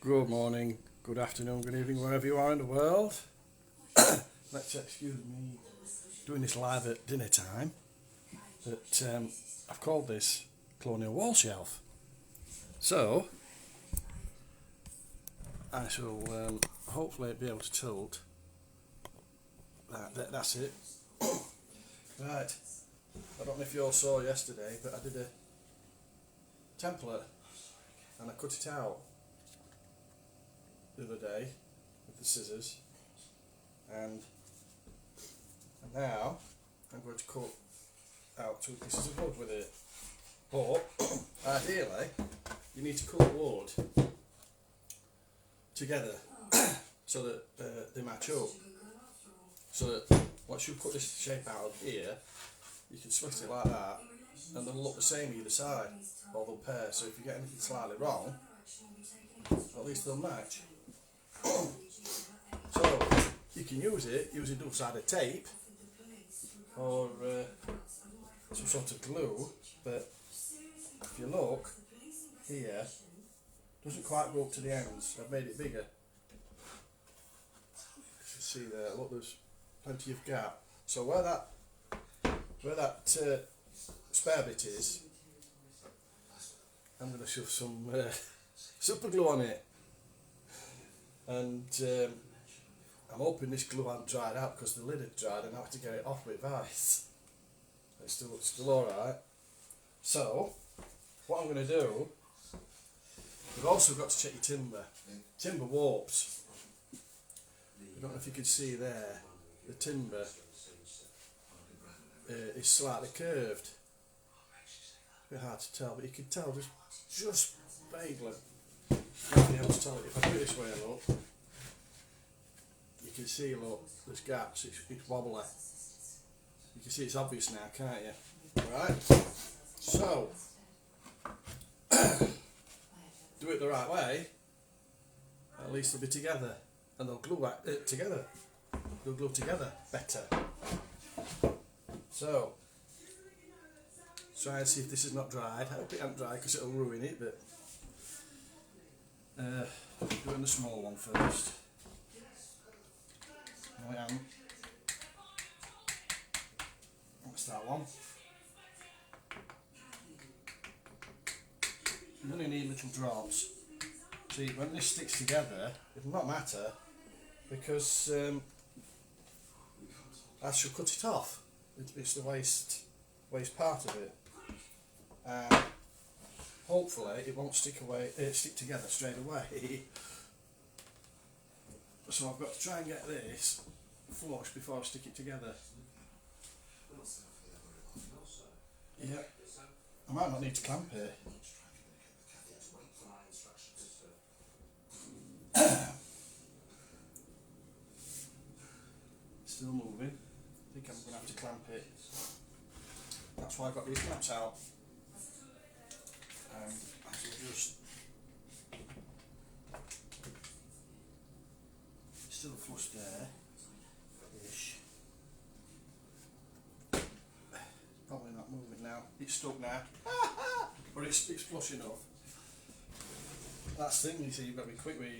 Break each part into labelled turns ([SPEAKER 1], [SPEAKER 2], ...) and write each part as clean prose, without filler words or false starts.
[SPEAKER 1] Good morning, good afternoon, good evening, wherever you are in the world. Let's excuse me doing this live at dinner time. But I've called this colonial wall shelf. So I shall hopefully be able to tilt. That's it. Right. I don't know if you all saw yesterday, but I did a template and I cut it out the other day with the scissors, and now I'm going to cut out 2 pieces of wood with it. But ideally you need to cut wood together so that they match up, so that once you cut this shape out of here you can twist it like that and they'll look the same either side, or they'll pair, so if you get anything slightly wrong at least they'll match. So you can use it using double-sided tape or some sort of glue, but if you look here, it doesn't quite go up to the ends. I've made it bigger. You can see there, look, there's plenty of gap. So where that spare bit is, I'm going to shove some super glue on it. And I'm hoping this glue hasn't dried out, because the lid had dried and I had to get it off with vice. It's still alright. So, what I'm going to do, you've also got to check your timber. Timber warps. I don't know if you can see there, the timber is slightly curved. A bit hard to tell, but you can tell just vaguely. Might be able to tell it if I do it this way, look. You can see, look, there's gaps, it's wobbly. You can see it's obvious now, can't you? Right? So, do it the right way, at least they'll be together, and they'll glue together. They'll glue together better. So, try and see if this is not dried. I hope it ain't dried because it'll ruin it, but doing the small one first. No, I am. What's that one? You only need little drops. See, when this sticks together, it will not matter, because I shall cut it off. It's the waste part of it, and hopefully it won't stick together straight away. So I've got to try and get this flush before I stick it together. Yeah, I might not need to clamp it. Still moving. I think I'm going to have to clamp it. That's why I've got these clamps out. I shall just still flush there, ish. Probably not moving now. It's stuck now, but it's flush enough. That's the thing, you see, you've got to be quick with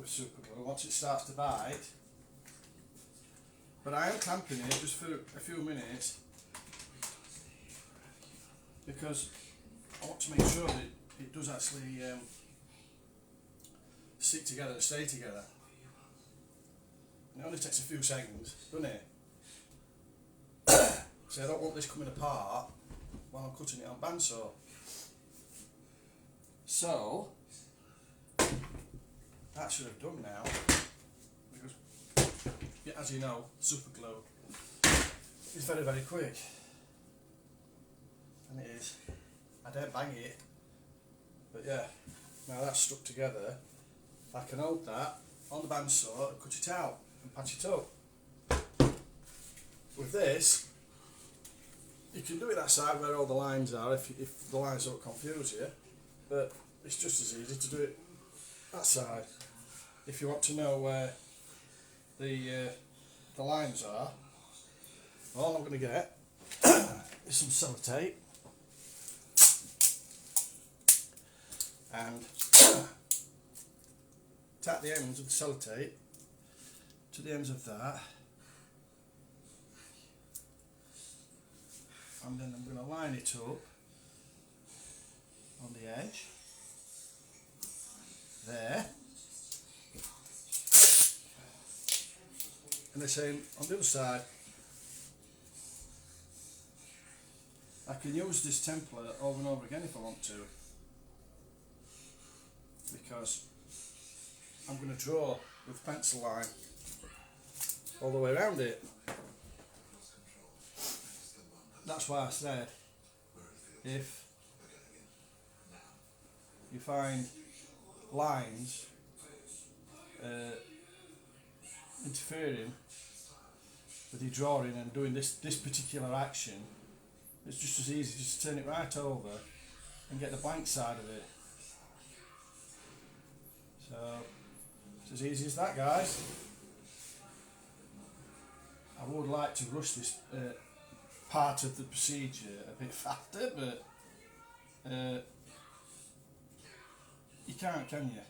[SPEAKER 1] super glue once it starts to bite. But I am clamping it just for a few minutes because I want to make sure that it does actually stick together and stay together. And it only takes a few seconds, doesn't it? So I don't want this coming apart while I'm cutting it on bandsaw. So that should have done now, because yeah, as you know, super glue is very, very quick, and it is. I don't bang it, but yeah, now that's stuck together. I can hold that on the bandsaw and cut it out and patch it up. With this, you can do it that side where all the lines are if the lines don't confuse you, but it's just as easy to do it that side. If you want to know where the lines are, all I'm going to get is some sellotape. and tack the ends of the sellotape to the ends of that, and then I'm going to line it up on the edge there, and the same on the other side. I can use this template over and over again if I want to, because I'm going to draw with pencil line all the way around it. That's why I said if you find lines interfering with your drawing and doing this particular action, it's just as easy just to turn it right over and get the blank side of it. So it's as easy as that, guys. I would like to rush this part of the procedure a bit faster, but you can't, can you?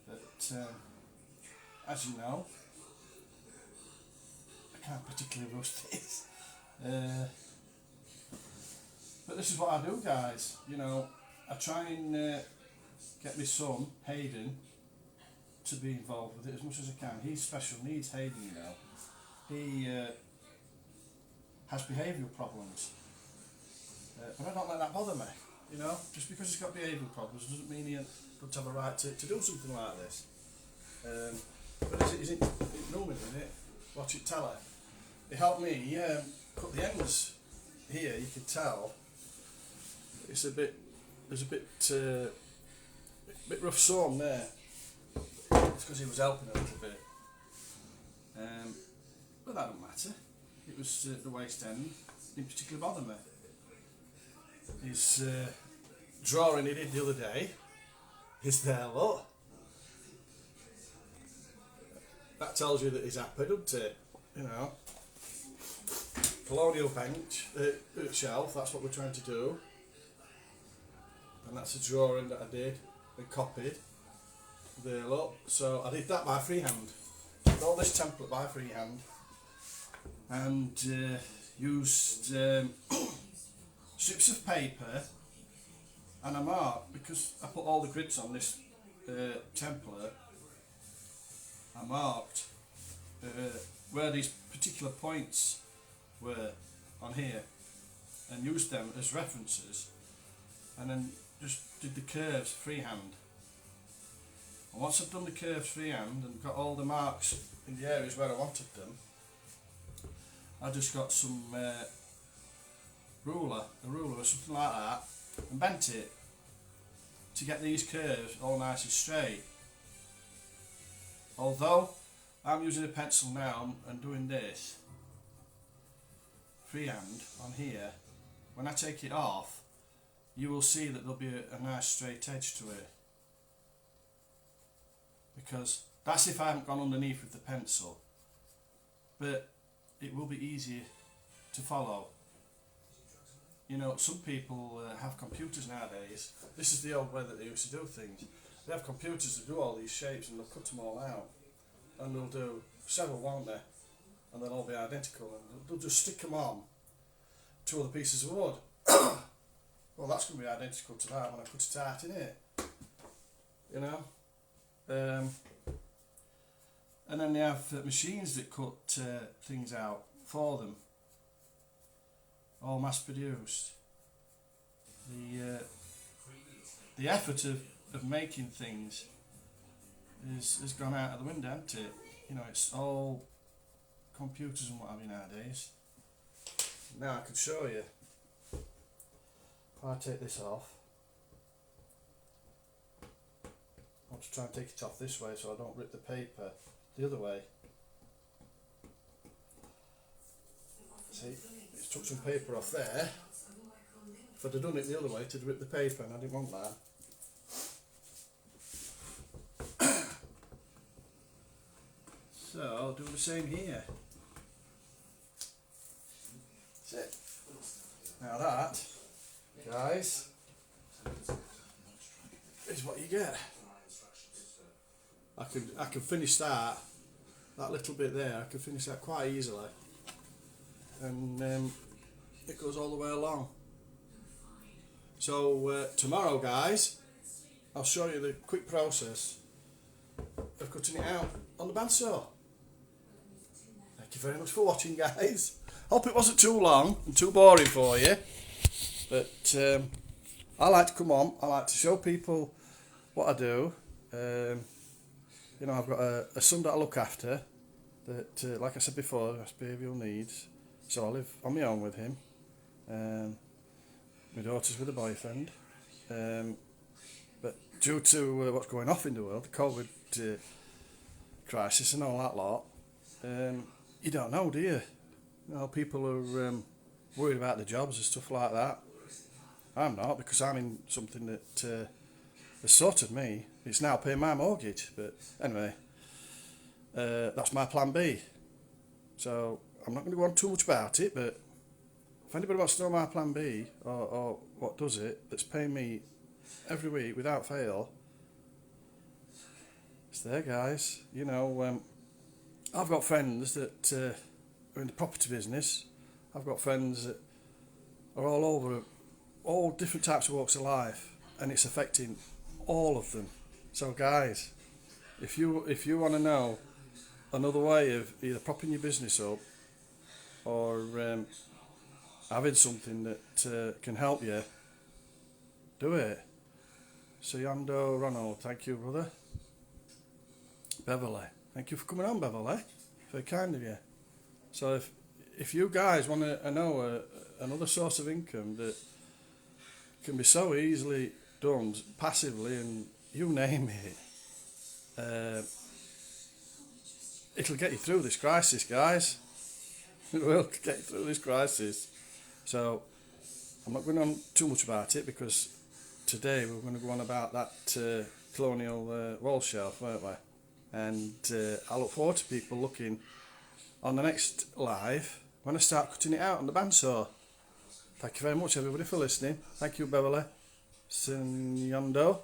[SPEAKER 1] But as you know, I can't particularly rush this. But this is what I do, guys. You know, I try and get my son, Hayden, to be involved with it as much as I can. He's special needs, Hayden, you know. He has behavioural problems. But I don't let that bother me, you know. Just because he's got behavioural problems doesn't mean he doesn't have a right to do something like this. But is it ignoring it? Watch it tell her. It helped me cut the ends here. You can tell it's a bit. There's a bit rough sawn there. It's because he was helping a little bit. But that don't matter. It was the waist end didn't particularly bother me. His drawing he did the other day is there, look. That tells you that he's happy, doesn't it? You know. Colonial bench, shelf, that's what we're trying to do. And that's a drawing that I did and copied. There, look. So I did that by freehand. Did all this template by freehand. And used strips of paper, and I marked, because I put all the grids on this template, I marked where these particular points were on here and used them as references, and then just did the curves freehand. And once I've done the curves freehand and got all the marks in the areas where I wanted them, I just got some a ruler or something like that, and bent it to get these curves all nice and straight. Although I'm using a pencil now and doing this freehand on here, when I take it off, you will see that there'll be a nice straight edge to it, because that's if I haven't gone underneath with the pencil. But it will be easier to follow. You know, some people have computers nowadays. This is the old way that they used to do things. They have computers that do all these shapes, and they'll cut them all out, and they'll do several, won't they? And they'll all be identical, and they'll just stick them on to other pieces of wood. Well, that's going to be identical to that when I cut it out, in it. You know. And then they have machines that cut things out for them, all mass produced. The effort of making things has gone out of the window, hasn't it? You know, it's all computers and what have you nowadays. Now I can show you. If I take this off, I want to try and take it off this way so I don't rip the paper the other way. See, it's took some paper off there. If I'd have done it the other way, to rip the paper, and I didn't want that. So I'll do the same here. That's it. Now that, guys, what you get. I can finish that little bit there. I can finish that quite easily, and it goes all the way along. So tomorrow, guys, I'll show you the quick process of cutting it out on the bandsaw. Thank you very much for watching, guys. Hope it wasn't too long and too boring for you, but I like to come on. I like to show people what I do. You know, I've got a son that I look after that, like I said before, has behavioural needs, so I live on my own with him. My daughter's with a boyfriend, but due to what's going off in the world, the COVID crisis and all that lot, you don't know, do you? You know, people are worried about their jobs and stuff like that. I'm not, because I'm in something that has sorted me. It's now paying my mortgage, but anyway, that's my plan B. So I'm not going to go on too much about it, but if anybody wants to know my plan B, or what does it, that's paying me every week without fail, it's there, guys. You know, I've got friends that are in the property business. I've got friends that are all over, all different types of walks of life, and it's affecting all of them. So guys, if you want to know another way of either propping your business up or having something that can help you, do it. So Yando, Ronald, thank you, brother. Beverly, thank you for coming on, Beverly. Very kind of you. So if you guys want to know another source of income that can be so easily done passively, and you name it, it'll get you through this crisis, guys. It will get you through this crisis. So I'm not going on too much about it, because today we're going to go on about that colonial wall shelf, won't we? And I look forward to people looking on the next live when I start cutting it out on the bandsaw. Thank you very much, everybody, for listening. Thank you, Beverly. Sinyondo.